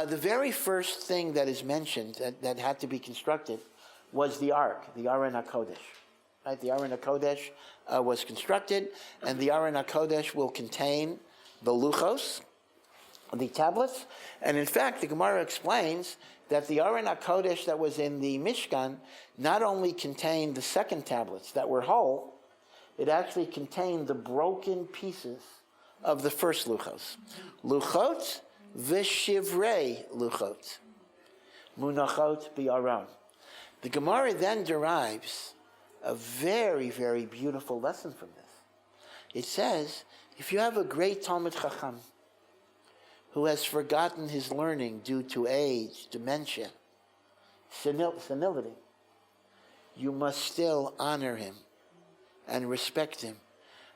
The very first thing that is mentioned that had to be constructed was the Ark, the Aron HaKodesh. Right? The Aron HaKodesh was constructed, and the Aron HaKodesh will contain the luchos, the tablets. And in fact, the Gemara explains that the Aron HaKodesh that was in the Mishkan not only contained the second tablets that were whole, it actually contained the broken pieces of the first luchos. Luchot v'shivrei luchot. Munachot bi'aron. The Gemara then derives a very, very beautiful lesson from this. It says, if you have a great Talmid Chacham who has forgotten his learning due to age, dementia, senility, you must still honor him and respect him,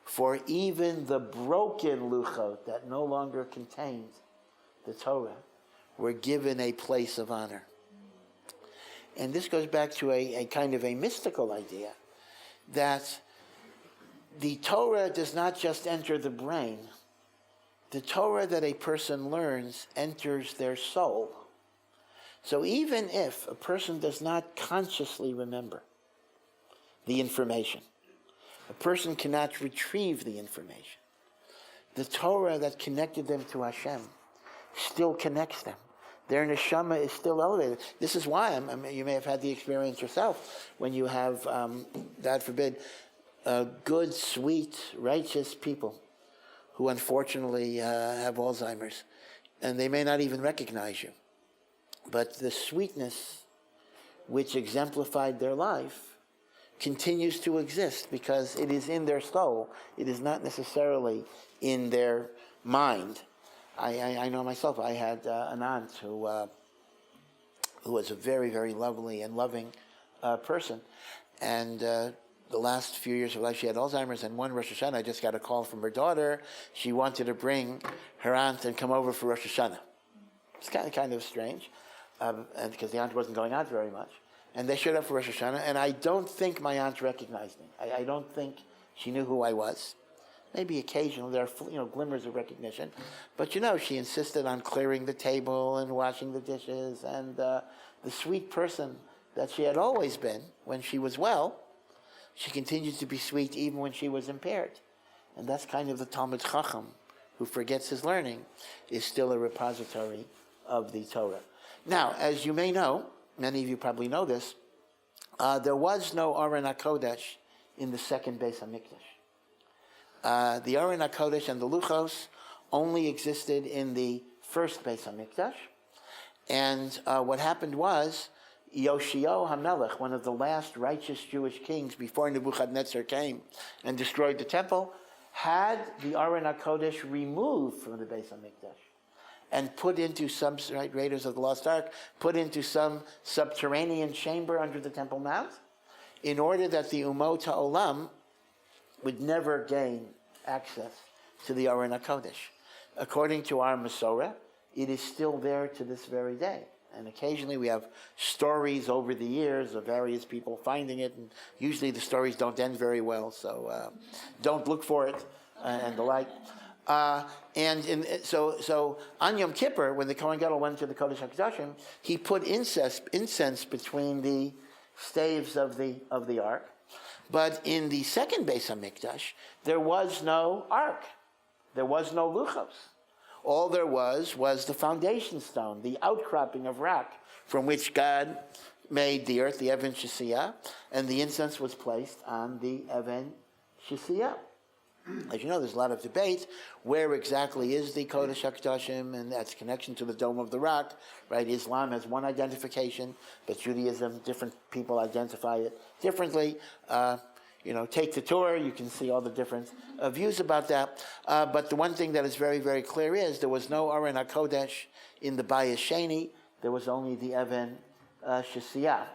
for even the broken luchot that no longer contained the Torah were given a place of honor. And this goes back to a kind of a mystical idea that the Torah does not just enter the brain. The Torah that a person learns enters their soul. So even if a person does not consciously remember the information, a person cannot retrieve the information, the Torah that connected them to Hashem still connects them. Their neshama is still elevated. This is why, you may have had the experience yourself, when you have, God forbid, good, sweet, righteous people who unfortunately have Alzheimer's, and they may not even recognize you. But the sweetness which exemplified their life continues to exist because it is in their soul. It is not necessarily in their mind. I know myself. I had an aunt who was a very, very lovely and loving person, and the last few years of life she had Alzheimer's. And one Rosh Hashanah, I just got a call from her daughter. She wanted to bring her aunt and come over for Rosh Hashanah. It's kind of strange, and because the aunt wasn't going out very much. And they showed up for Rosh Hashanah, and I don't think my aunt recognized me. I don't think she knew who I was. Maybe occasionally there are glimmers of recognition, but she insisted on clearing the table and washing the dishes, and the sweet person that she had always been when she was well, she continued to be sweet even when she was impaired. And that's kind of the Talmid Chacham who forgets his learning is still a repository of the Torah. Now, as you may know, many of you probably know this, there was no Aron HaKodesh in the second Beis HaMikdash. The Aron HaKodesh and the Luchos only existed in the first Beis HaMikdash. And what happened was, Yoshio HaMelech, one of the last righteous Jewish kings before Nebuchadnezzar came and destroyed the temple, had the Aron HaKodesh removed from the Beis HaMikdash and put into some, Raiders of the Lost Ark, put into some subterranean chamber under the Temple Mount, in order that the Umot HaOlam would never gain access to the Aron HaKodesh. According to our Masorah, it is still there to this very day. And occasionally we have stories over the years of various people finding it, and usually the stories don't end very well, so don't look for it, and the like. So on Yom Kippur, when the Kohen Gadol went to the Kodesh HaKodashim, he put incense between the staves of the ark. But in the second Beis HaMikdash, there was no ark. There was no luchos. All there was the foundation stone, the outcropping of rock from which God made the earth, the Even Shesiyah, and the incense was placed on the Even Shesiyah. As you know, there's a lot of debate. Where exactly is the Kodesh HaKodashim and that's connection to the Dome of the Rock, right? Islam has one identification, but Judaism, different people identify it differently. Take the tour, you can see all the different views about that. But the one thing that is very, very clear is there was no Aron HaKodesh in the Bayis Sheni. There was only the Even Shesiyah.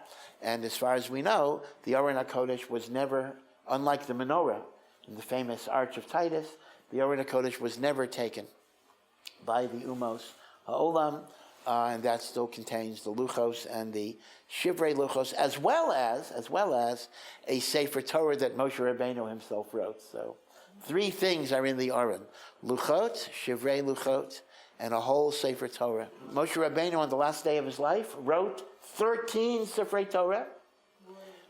And as far as we know, the Aron HaKodesh was never, unlike the menorah in the famous Arch of Titus, the Aron HaKodesh was never taken by the Umos HaOlam, and that still contains the Luchos and the Shivrei Luchos, as well as a Sefer Torah that Moshe Rabbeinu himself wrote. So 3 things are in the Aron: Luchot, Shivrei Luchot, and a whole Sefer Torah. Moshe Rabbeinu, on the last day of his life, wrote 13 Sefer Torah.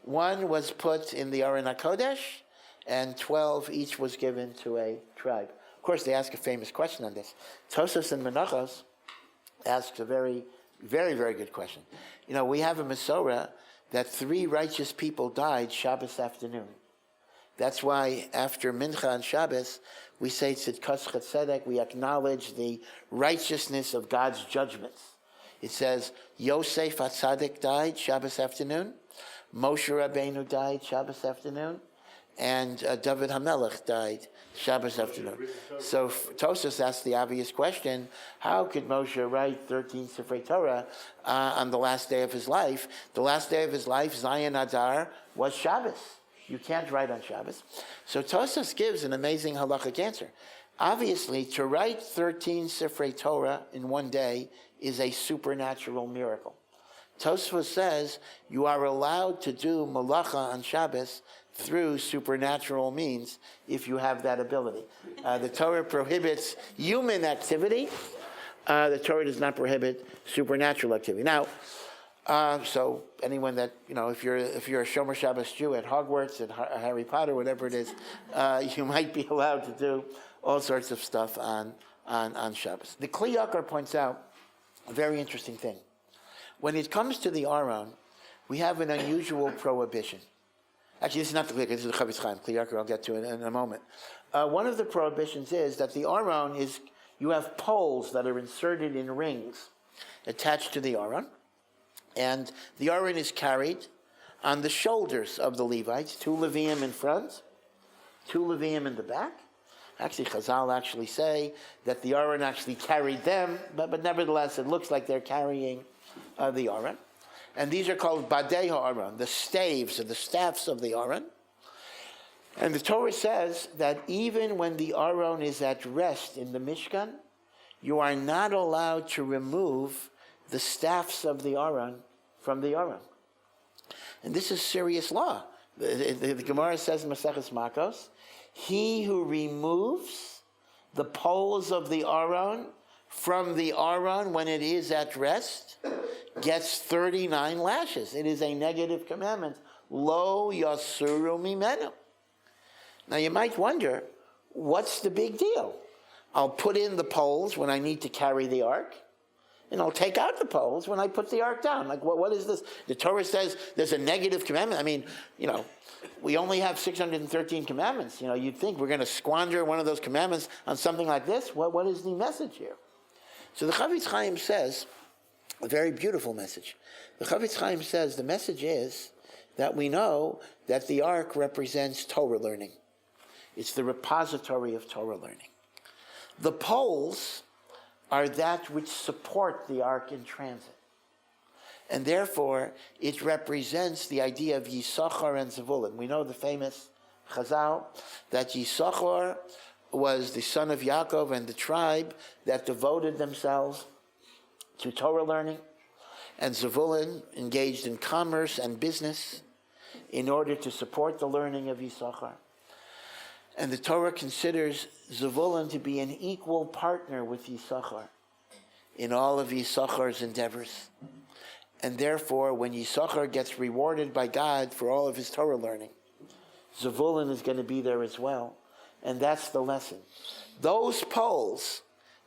One was put in the Aron HaKodesh, and 12 each was given to a tribe. Of course, they ask a famous question on this. Tosas and Menachos asks a very, very, very good question. You know, we have a Masorah that 3 righteous people died Shabbos afternoon. That's why after Mincha on Shabbos, we say Tzidkos Chatzedek, we acknowledge the righteousness of God's judgments. It says, Yosef HaTzadik died Shabbos afternoon, Moshe Rabbeinu died Shabbos afternoon, and David HaMelech died Shabbos afternoon. So Tosas asked the obvious question, how could Moshe write 13 Sifrei Torah on the last day of his life? The last day of his life, Zayin Adar, was Shabbos. You can't write on Shabbos. So Tosas gives an amazing halachic answer. Obviously, to write 13 Sifrei Torah in one day is a supernatural miracle. Tosfos says you are allowed to do malacha on Shabbos through supernatural means if you have that ability. The Torah prohibits human activity. The Torah does not prohibit supernatural activity. Now, so anyone that, you know, if you're a Shomer Shabbos Jew at Hogwarts, at Harry Potter, whatever it is, you might be allowed to do all sorts of stuff on Shabbos. The Kli Yakar points out a very interesting thing. When it comes to the Aron, we have an unusual prohibition. Actually, this is not the Kli Yakar, this is the Chavetz Chaim. Kli Yakar I'll get to in a moment. One of the prohibitions is that the Aron is, you have poles that are inserted in rings attached to the Aron, and the Aron is carried on the shoulders of the Levites, 2 Leviim in front, 2 Leviim in the back. Actually, Chazal actually say that the Aron actually carried them, but nevertheless, it looks like they're carrying the Aron. And these are called Badei HaAron, the staves or the staffs of the Aron. And the Torah says that even when the Aron is at rest in the Mishkan, you are not allowed to remove the staffs of the Aron from the Aron. And this is serious law. The Gemara says in Maseches Makos, he who removes the poles of the Aron from the Aron when it is at rest gets 39 lashes. It is a negative commandment. Lo yasuru mimenu. Now you might wonder, what's the big deal? I'll put in the poles when I need to carry the ark, and I'll take out the poles when I put the ark down. Like, what is this? The Torah says there's a negative commandment. I mean, you know, we only have 613 commandments. You know, you'd think we're going to squander one of those commandments on something like this. What is the message here? So the Chavetz Chaim says, a very beautiful message. The Chavetz Chaim says the message is that we know that the ark represents Torah learning. It's the repository of Torah learning. The poles are that which support the ark in transit. And therefore, it represents the idea of Yisachar and Zevulun. We know the famous Chazal that Yisachar was the son of Yaakov and the tribe that devoted themselves to Torah learning, and Zevulun engaged in commerce and business in order to support the learning of Yisachar. And the Torah considers Zevulun to be an equal partner with Yisachar in all of Yisachar's endeavors. And therefore, when Yisachar gets rewarded by God for all of his Torah learning, Zevulun is going to be there as well. And that's the lesson. Those poles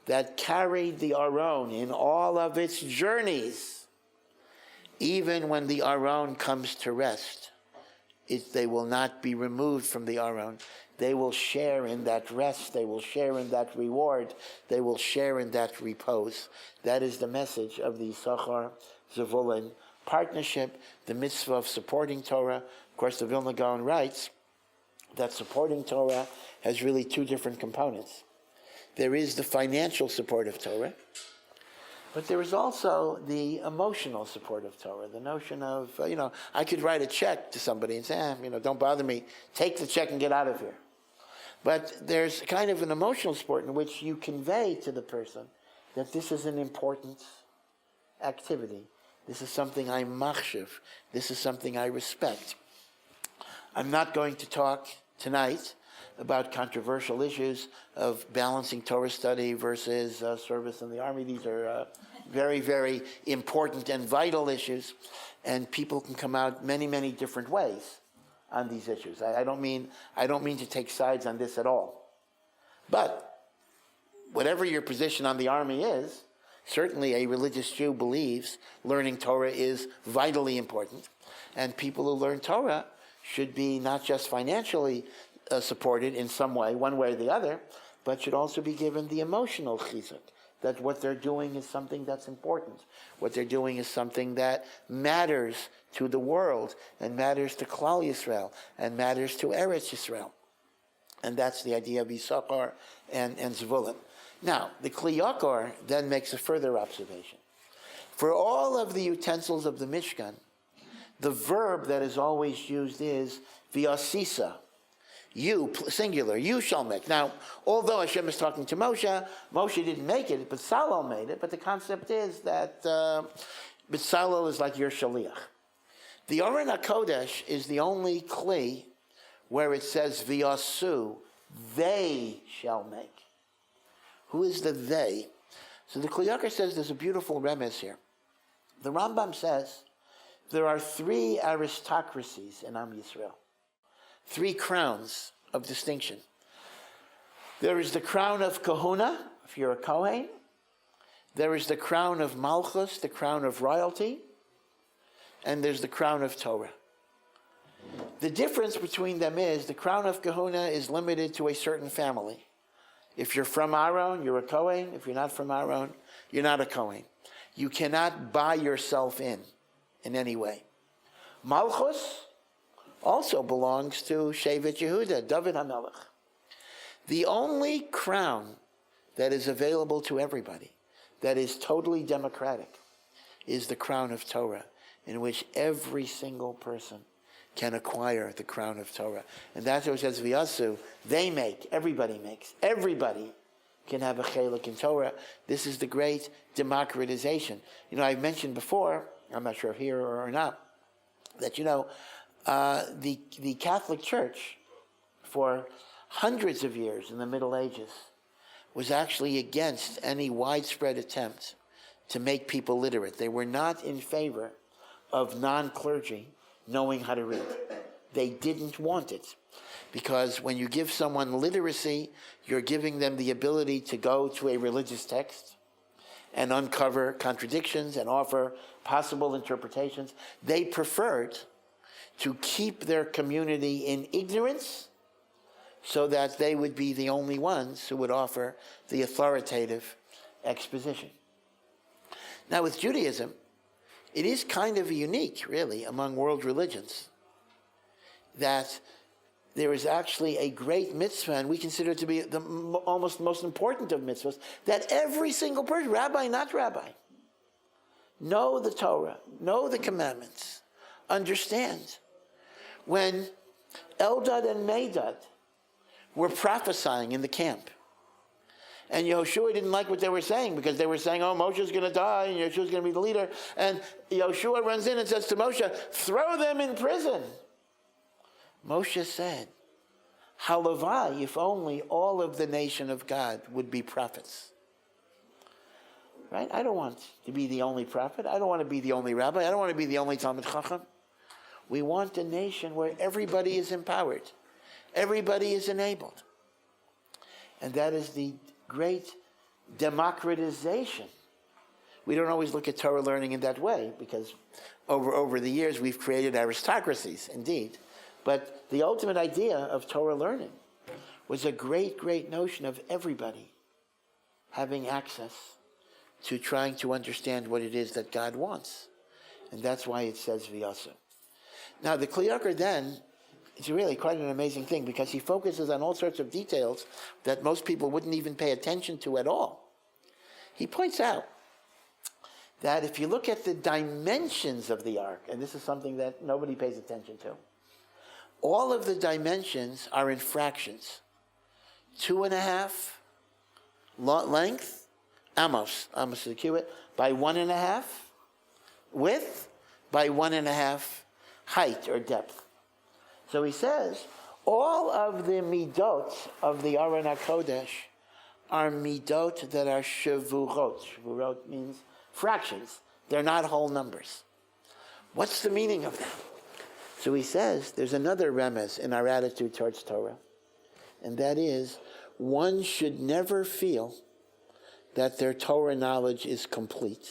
that carried the Aron in all of its journeys, even when the Aron comes to rest, they will not be removed from the Aron. They will share in that rest. They will share in that reward. They will share in that repose. That is the message of the Yisachar Zevulun partnership, the mitzvah of supporting Torah. Of course, the Vilna Gaon writes that supporting Torah has really 2 different components. There is the financial support of Torah, but there is also the emotional support of Torah, the notion of, I could write a check to somebody and say, don't bother me, take the check and get out of here. But there's kind of an emotional support in which you convey to the person that this is an important activity. This is something I machshav. This is something I respect. I'm not going to talk tonight about controversial issues of balancing Torah study versus service in the army. These are very, very important and vital issues, and people can come out many, many different ways on these issues. I don't mean to take sides on this at all. But whatever your position on the army is, certainly a religious Jew believes learning Torah is vitally important, and people who learn Torah should be not just financially supported in some way, one way or the other, but should also be given the emotional chizuk, that what they're doing is something that's important. What they're doing is something that matters to the world, and matters to Klal Yisrael, and matters to Eretz Yisrael. And that's the idea of Yisachar and Zvulun. Now, the Kli Yakar then makes a further observation. For all of the utensils of the Mishkan, the verb that is always used is v'asisa. You, singular, you shall make. Now, although Hashem is talking to Moshe, Moshe didn't make it, but Bezalel made it. But the concept is that Bezalel is like your shaliach. The Aron HaKodesh is the only Kli where it says v'yasu, they shall make. Who is the they? So the Kli Yakar says there's a beautiful remez here. The Rambam says there are 3 aristocracies in Am Yisrael. 3 crowns of distinction. There is the crown of Kahuna, if you're a Kohen. There is the crown of Malchus, the crown of royalty. And there's the crown of Torah. The difference between them is the crown of Kahuna is limited to a certain family. If you're from Aaron, you're a Kohen. If you're not from Aaron, you're not a Kohen. You cannot buy yourself in any way. Malchus also belongs to Shevet Yehuda, David HaMelech. The only crown that is available to everybody, that is totally democratic, is the crown of Torah, in which every single person can acquire the crown of Torah. And that's what it says, V'yasu, they make, everybody makes. Everybody can have a chelik in Torah. This is the great democratization. I've mentioned before, I'm not sure here or not, that the Catholic Church for hundreds of years in the Middle Ages was actually against any widespread attempt to make people literate. They were not in favor of non-clergy knowing how to read. They didn't want it. Because when you give someone literacy, you're giving them the ability to go to a religious text and uncover contradictions and offer possible interpretations. They preferred to keep their community in ignorance so that they would be the only ones who would offer the authoritative exposition. Now with Judaism, it is kind of unique, really, among world religions, that there is actually a great mitzvah, and we consider it to be the almost most important of mitzvahs, that every single person, rabbi, not rabbi, know the Torah, know the commandments, understand. When Eldad and Medad were prophesying in the camp, and Yehoshua didn't like what they were saying, because they were saying, Moshe's going to die, and Yeshua's going to be the leader. And Yehoshua runs in and says to Moshe, throw them in prison. Moshe said, Halavai, if only all of the nation of God would be prophets. Right? I don't want to be the only prophet. I don't want to be the only rabbi. I don't want to be the only Talmid Chacham. We want a nation where everybody is empowered. Everybody is enabled. And that is the great democratization. We don't always look at Torah learning in that way, because over the years we've created aristocracies, indeed. But the ultimate idea of Torah learning was a great, great notion of everybody having access to trying to understand what it is that God wants. And that's why it says V'yasu. Now the Kli Yakar then, it's really quite an amazing thing, because he focuses on all sorts of details that most people wouldn't even pay attention to at all. He points out that if you look at the dimensions of the ark, and this is something that nobody pays attention to, all of the dimensions are in fractions. 2.5 length, amos is a cubit, by 1.5 width, by 1.5 height or depth. So he says, All of the midot of the Aron HaKodesh are midot that are shavurot. Shavurot means fractions. They're not whole numbers. What's the meaning of that? So he says there's another remez in our attitude towards Torah, and that is one should never feel that their Torah knowledge is complete.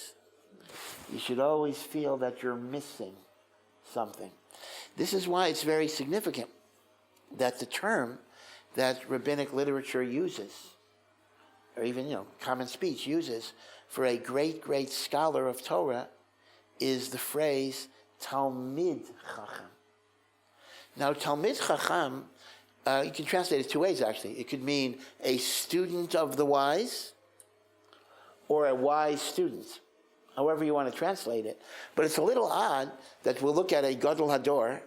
You should always feel that you're missing something. This is why it's very significant that the term that rabbinic literature uses, or even common speech uses, for a great, great scholar of Torah is the phrase Talmid Chacham. Now, Talmid Chacham, you can translate it two ways, actually. It could mean a student of the wise, or a wise student, however you want to translate it. But it's a little odd that we'll look at a Gadol Hador,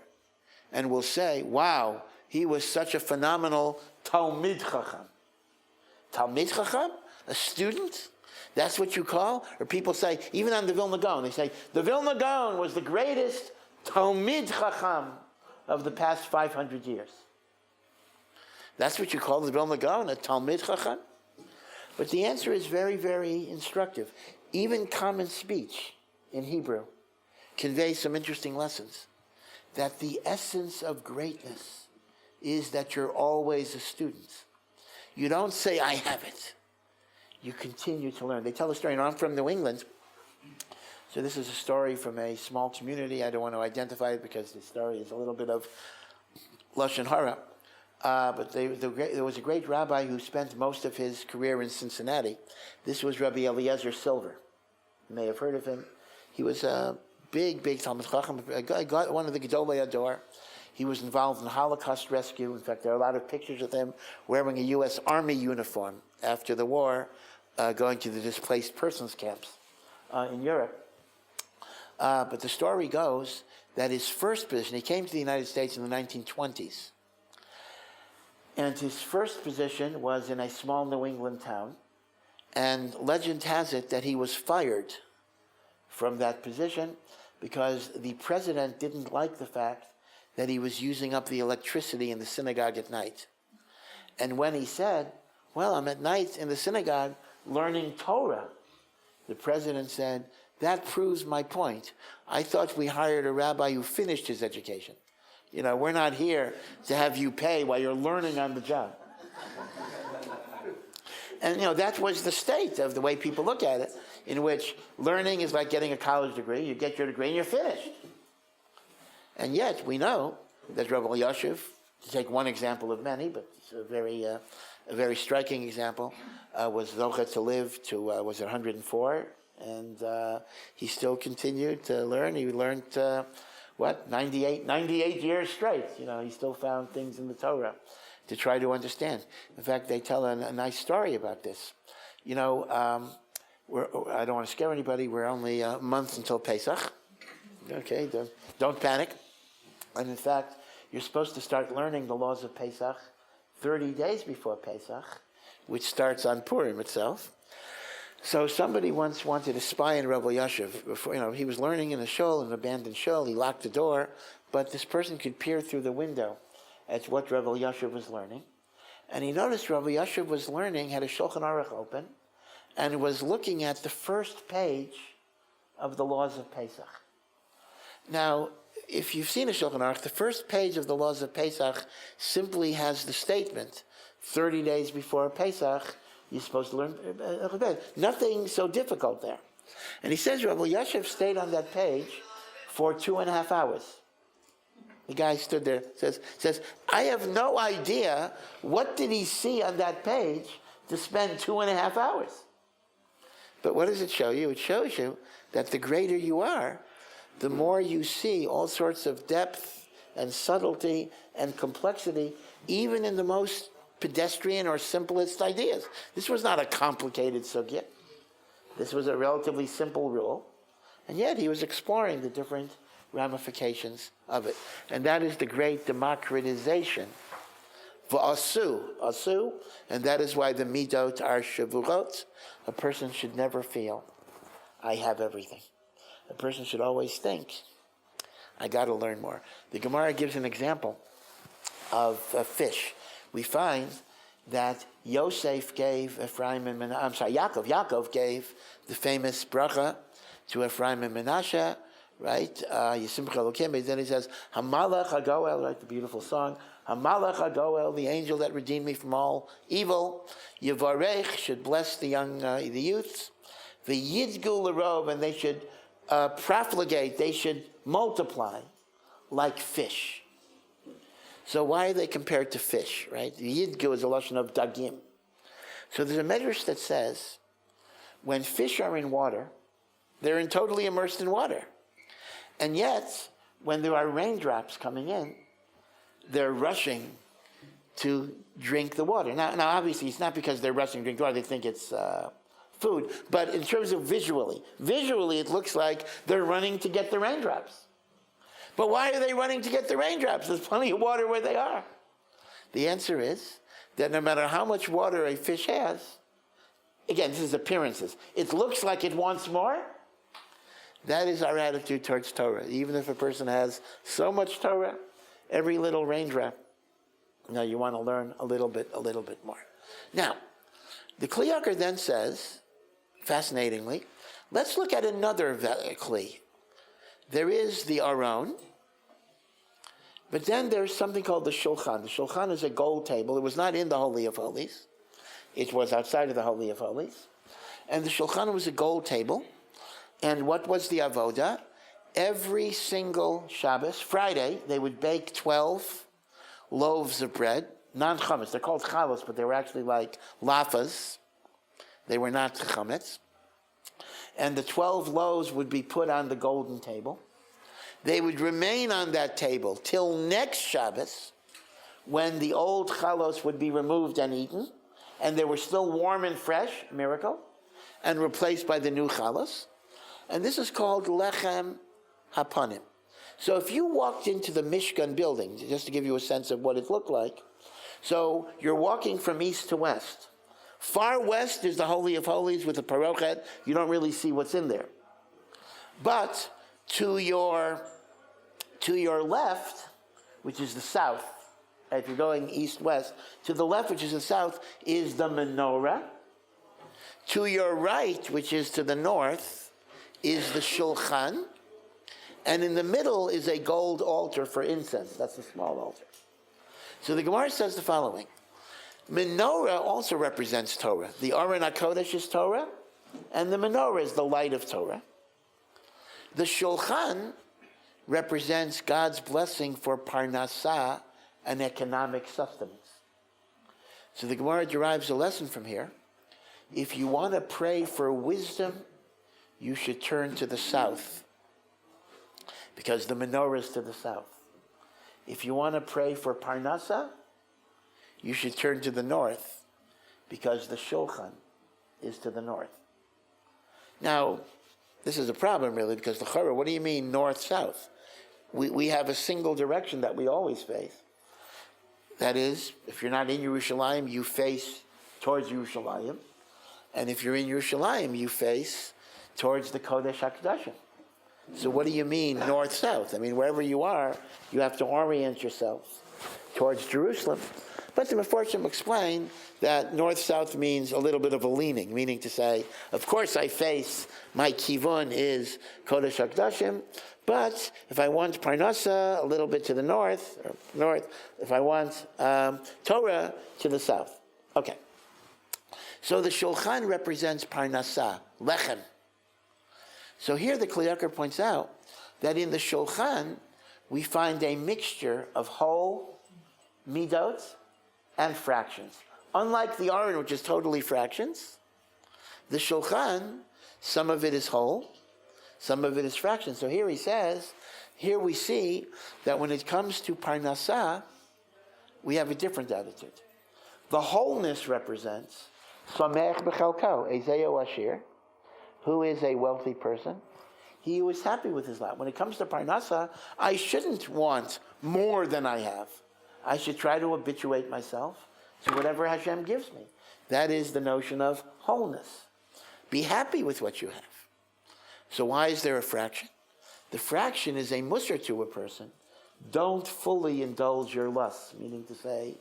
and we'll say, wow, he was such a phenomenal Talmid Chacham. Talmid Chacham? A student? That's what you call? Or people say, even on the Vilna Gaon, they say, the Vilna Gaon was the greatest Talmid Chacham of the past 500 years. That's what you call the Vilna Gaon, a Talmid Chacham? But the answer is very, very instructive. Even common speech in Hebrew conveys some interesting lessons. That the essence of greatness is that you're always a student. You don't say, I have it. You continue to learn. They tell a story, I'm from New England, so this is a story from a small community. I don't want to identify it because the story is a little bit of Lashon Hara. But there was a great rabbi who spent most of his career in Cincinnati. This was Rabbi Eliezer Silver. You may have heard of him. He was a big Talmid Chacham, one of the Gedolei Hador. He was involved in Holocaust rescue. In fact, there are a lot of pictures of him wearing a U.S. Army uniform after the war, going to the displaced persons camps in Europe. But the story goes that his first position, he came to the United States in the 1920s. And his first position was in a small New England town. And legend has it that he was fired from that position because the president didn't like the fact that he was using up the electricity in the synagogue at night. And when he said, well, I'm at night in the synagogue learning Torah, the president said, that proves my point. I thought we hired a rabbi who finished his education. We're not here to have you pay while you're learning on the job. And, that was the state of the way people look at it, in which learning is like getting a college degree. You get your degree and you're finished. And yet, we know that Rabbi Yashiv, to take one example of many, but it's a very striking example, was Zocha to live to, 104, and he still continued to learn. He learned, 98 years straight. He still found things in the Torah to try to understand. In fact, they tell a nice story about this. I don't want to scare anybody. We're only a month until Pesach. Okay, don't panic. And in fact, you're supposed to start learning the laws of Pesach 30 days before Pesach, which starts on Purim itself. So somebody once wanted to spy on Rabbi Yashiv. Before, he was learning in a shul, an abandoned shul. He locked the door, but this person could peer through the window at what Rabbi Yashiv was learning. And he noticed Rabbi Yashiv was learning, had a Shulchan Aruch open, and was looking at the first page of the laws of Pesach. Now, if you've seen a Shulchan Aruch, the first page of the laws of Pesach simply has the statement, 30 days before Pesach, you're supposed to learn. Nothing so difficult there. And he says Rabbi Yashiv stayed on that page for 2.5 hours. The guy stood there, says, I have no idea what did he see on that page to spend 2.5 hours. But what does it show you? It shows you that the greater you are, the more you see all sorts of depth and subtlety and complexity, even in the most pedestrian or simplest ideas. This was not a complicated sugya. This was a relatively simple rule. And yet he was exploring the different ramifications of it. And that is the great democratization. V'asu, and that is why the midot are shavurot. A person should never feel, I have everything. A person should always think, I got to learn more. The Gemara gives an example fish. We find that Yosef gave Ephraim and Yaakov gave the famous bracha to Ephraim and Menashe, right? Yisimcha Elokim. Then he says, Hamalach HaGoel, right? The beautiful song. Hamalach HaGoel, the angel that redeemed me from all evil. Yivarech should bless the youths. The Yidgu L'Rov, and they should profligate, they should multiply like fish. So why are they compared to fish, right? The Yidgu is a lashon of dagim. So there's a medrash that says, when fish are in water, they're totally immersed in water. And yet, when there are raindrops coming in, they're rushing to drink the water. Now obviously, it's not because they're rushing to drink the water, they think it's food. But in terms of visually it looks like they're running to get the raindrops. But why are they running to get the raindrops? There's plenty of water where they are. The answer is that no matter how much water a fish has, again, this is appearances, it looks like it wants more. That is our attitude towards Torah. Even if a person has so much Torah, every little raindrop, you want to learn a little bit more. Now, the Kli Yakar then says, fascinatingly, let's look at another Kli. There is the Aron, but then there's something called the Shulchan. The Shulchan is a gold table. It was not in the Holy of Holies. It was outside of the Holy of Holies. And the Shulchan was a gold table. And what was the avoda? Every single Shabbos, Friday, they would bake 12 loaves of bread, non-chametz. They're called chalos, but they were actually like lafas. They were not chametz. And the 12 loaves would be put on the golden table. They would remain on that table till next Shabbos, when the old chalos would be removed and eaten, and they were still warm and fresh, miracle, and replaced by the new chalos. And this is called lechem hapanim. So if you walked into the Mishkan building, just to give you a sense of what it looked like, so you're walking from east to west. Far west is the Holy of Holies with the parochet. You don't really see what's in there. But to your left, which is the south, if you're going east-west, to the left, which is the south, is the menorah. To your right, which is to the north, is the shulchan. And in the middle is a gold altar for incense. That's a small altar. So the Gemara says the following. Menorah also represents Torah. The Aron HaKodesh is Torah, and the menorah is the light of Torah. The Shulchan represents God's blessing for parnasah, and economic sustenance. So the Gemara derives a lesson from here. If you want to pray for wisdom, you should turn to the south, because the menorah is to the south. If you want to pray for parnasah, you should turn to the north, because the shulchan is to the north. Now, this is a problem really, because the chara, what do you mean north-south? We have a single direction that we always face. That is, if you're not in Yerushalayim, you face towards Yerushalayim. And if you're in Yerushalayim, you face towards the Kodesh HaKadoshim. So what do you mean north-south? I mean, wherever you are, you have to orient yourself towards Jerusalem. But the Mefarshim explain that north-south means a little bit of a leaning, meaning to say, of course I face, my kivun is Kodesh HaKadoshim, but if I want Parnasa, a little bit to the north, if I want Torah, to the south. Okay. So the Shulchan represents Parnasa, Lechem. So here the Kli Yakar points out that in the Shulchan, we find a mixture of whole midot and fractions. Unlike the Aron, which is totally fractions, the Shulchan, some of it is whole, some of it is fractions. So here he says, here we see that when it comes to Parnasah, we have a different attitude. The wholeness represents Samech B'chalko, Ezeo Ashir, who is a wealthy person. He was happy with his lot. When it comes to Parnasah, I shouldn't want more than I have. I should try to habituate myself to whatever Hashem gives me. That is the notion of wholeness. Be happy with what you have. So why is there a fraction? The fraction is a musar to a person don't fully indulge your lusts, meaning to say,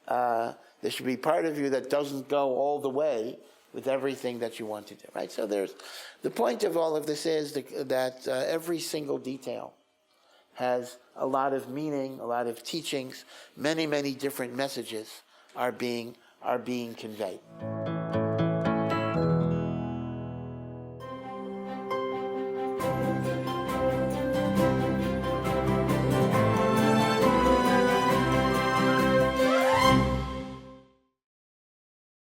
there should be part of you that doesn't go all the way with everything that you want to do, right? So the point of all of this is that every single detail has a lot of meaning, a lot of teachings, many, many different messages are being conveyed.